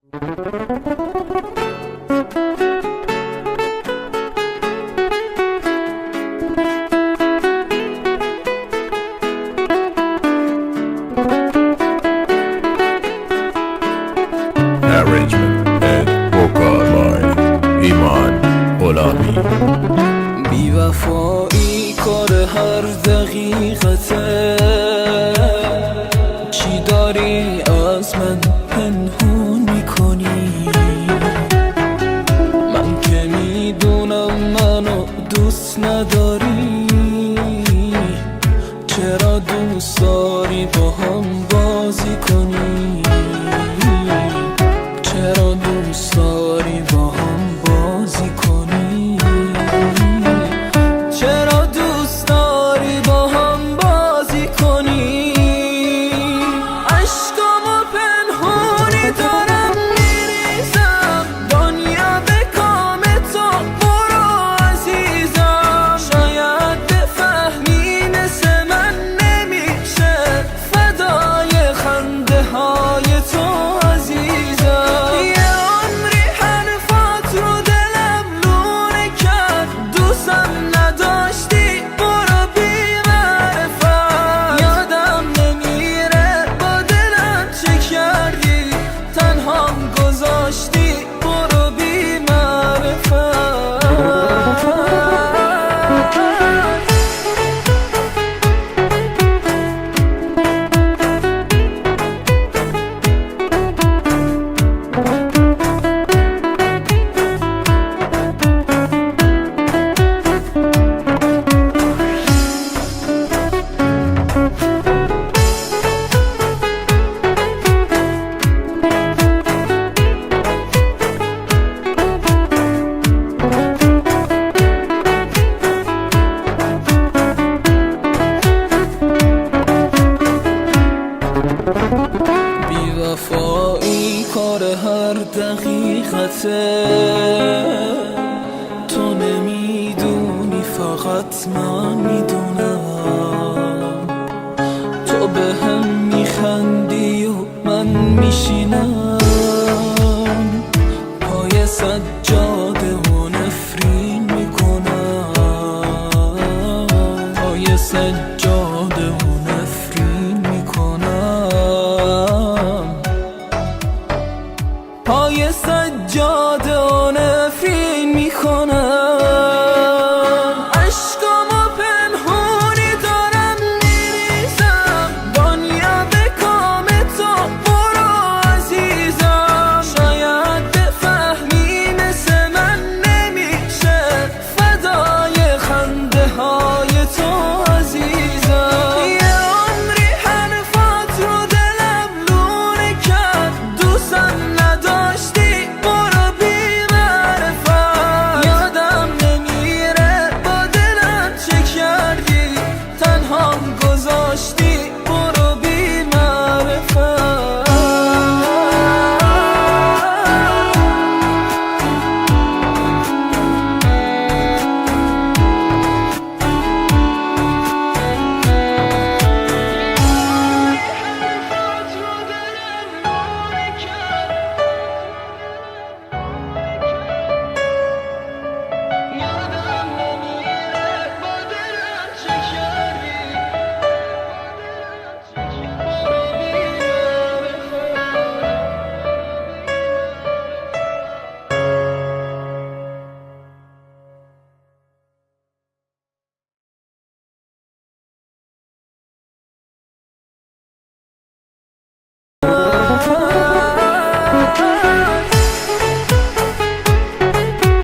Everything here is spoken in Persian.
Arrangement and vocal by ایمان غلامی. بی وفایی کار هر دقیقته، چی داری از من پنهون میکنی؟ من که میدونم منو دوست نداری، چرا دوست داری با هم بازی کنی؟ چرا دوست داری با هم بازی کنی؟ چرا دوست داری با هم بازی کنی؟ عشقامو پنهونی دارم میریزم، دنیا به کام تو برو عزیزم. شاید بفهمی مثل من نمیشه فدای خنده های تو عزیزم. یه عمری حرفات رو دلم لونه کرد، دوستم نداشتی برو بی معرفت. یادم نمیره با دلم چه کردی، تنهام گذاشتی برو بی معرفت. بی وفایی کار هر دقیقته، تو نمیدونی فقط من میدونم. تو به هم میخندی و من میشینم پای سجاده و نفرین میکنم، پای سجاده و نفرین میکنم، پای سجاده و نفرین میکنم.